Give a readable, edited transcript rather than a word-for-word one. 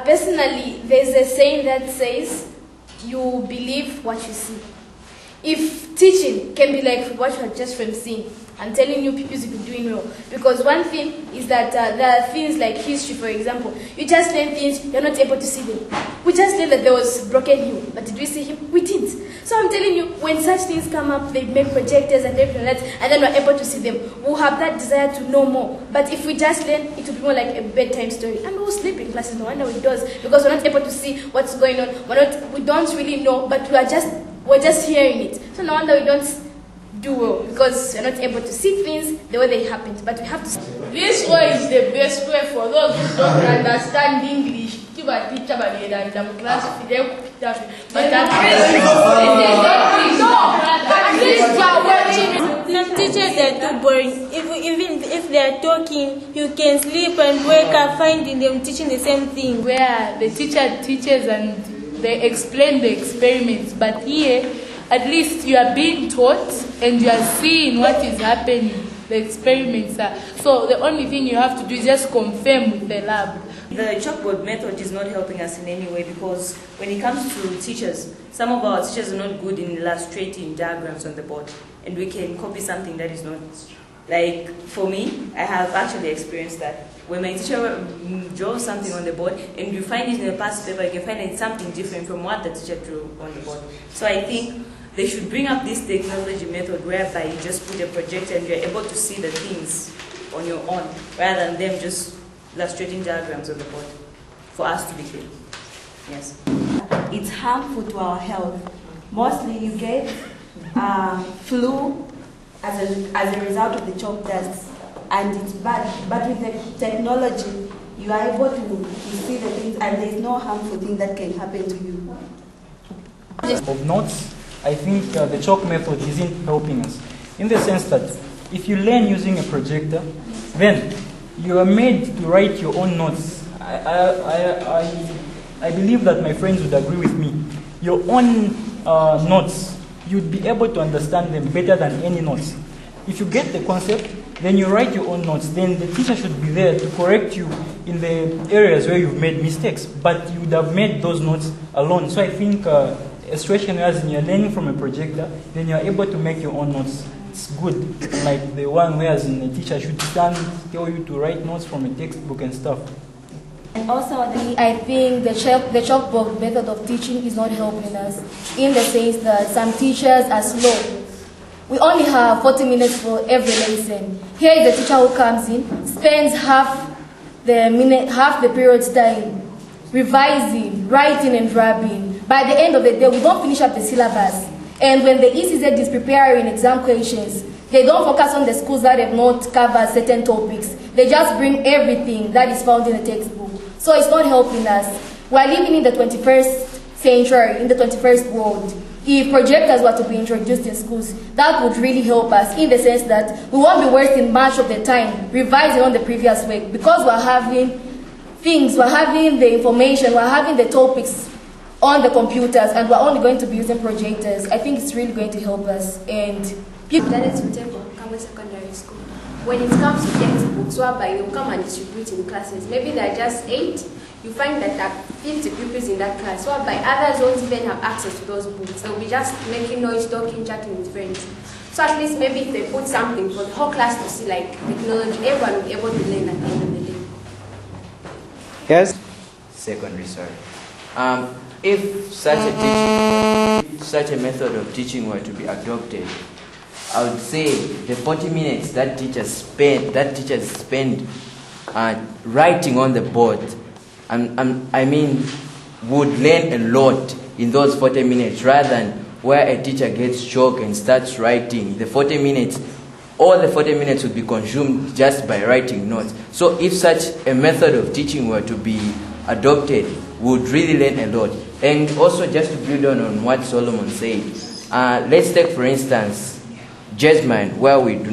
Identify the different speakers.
Speaker 1: Personally, there's a saying that says, you believe what you see. If teaching can be like what you had just from seeing, I'm telling you, pupils will be doing well. Because one thing is that there are things like history, for example. You just learn things, you're not able to see them. We just learned that there was broken hill, but did we see him? We didn't. So I'm telling you, when such things come up, they make projectors and everything like that, and then we're able to see them. We'll have that desire to know more. But if we just learn, it will be more like a bedtime story. And we'll sleep in classes, no wonder we does, because we're not able to see what's going on. We don't really know, but we're just hearing it. So no wonder we don't do well, because we're not able to see things the way they happened. But we have to.
Speaker 2: This way is the best way for those who don't understand English. Give a teacher by the end of the class. But at least you are watching.
Speaker 3: Some teachers are too boring. Even if they are talking, you can sleep and wake up finding them teaching the same thing.
Speaker 2: Where the teacher teaches and they explain the experiments, but here at least you are being taught and you are seeing what is happening. The experiments are. So the only thing you have to do is just confirm with the lab.
Speaker 4: The chalkboard method is not helping us in any way, because when it comes to teachers, some of our teachers are not good in illustrating diagrams on the board, and we can copy something that is not. Like for me, I have actually experienced that. When my teacher draws something on the board and you find it in the past paper, you can find it's something different from what the teacher drew on the board. So I think they should bring up this technology method whereby you just put a projector and you're able to see the things on your own, rather than them just illustrating diagrams on the board, for us to be clear. Yes.
Speaker 5: It's harmful to our health. Mostly you get flu as a result of the chalk dust, and it's bad. But with the technology, you are able to see the things, and there's no harmful thing that can happen to you.
Speaker 6: Of notes, I think the chalk method isn't helping us, in the sense that if you learn using a projector, then you are made to write your own notes. I believe that my friends would agree with me. Your own notes, you'd be able to understand them better than any notes. If you get the concept, then you write your own notes. Then the teacher should be there to correct you in the areas where you've made mistakes. But you would have made those notes alone. So I think a situation where you're learning from a projector, then you're able to make your own notes. It's good, like the one where a teacher should stand, tell you to write notes from a textbook and stuff.
Speaker 1: And also, I think the chalkboard method of teaching is not helping us, in the sense that some teachers are slow. We only have 40 minutes for every lesson. Here is a teacher who comes in, spends half the period's time revising, writing and rubbing. By the end of the day, we don't finish up the syllabus. And when the ECZ is preparing exam questions, they don't focus on the schools that have not covered certain topics. They just bring everything that is found in the textbook. So it's not helping us. We're living in the 21st century, in the 21st world. If projectors were to be introduced in schools, that would really help us, in the sense that we won't be wasting much of the time revising on the previous week, because we're having things, we're having the information, we're having the topics on the computers, and we're only going to be using projectors. I think it's really going to help us. And
Speaker 7: that is for Kabwe Secondary School. When it comes to textbooks, whereby they will come and distribute in classes, maybe there are just 8, you find that there are 50 pupils in that class, whereby others won't even have access to those books. They'll be just making noise, talking, chatting with friends. So at least maybe if they put something for the whole class to see, like technology, everyone will be able to learn at the end of the day.
Speaker 8: Yes? Secondary, sorry. If such a method of teaching were to be adopted, I would say the 40 minutes that teachers spend writing on the board, would learn a lot in those 40 minutes, rather than where a teacher gets chalk and starts writing. All the 40 minutes would be consumed just by writing notes. So if such a method of teaching were to be adopted, we would really learn a lot. And also, just to build on what Solomon said, let's take, for instance, Jasmine, where we do not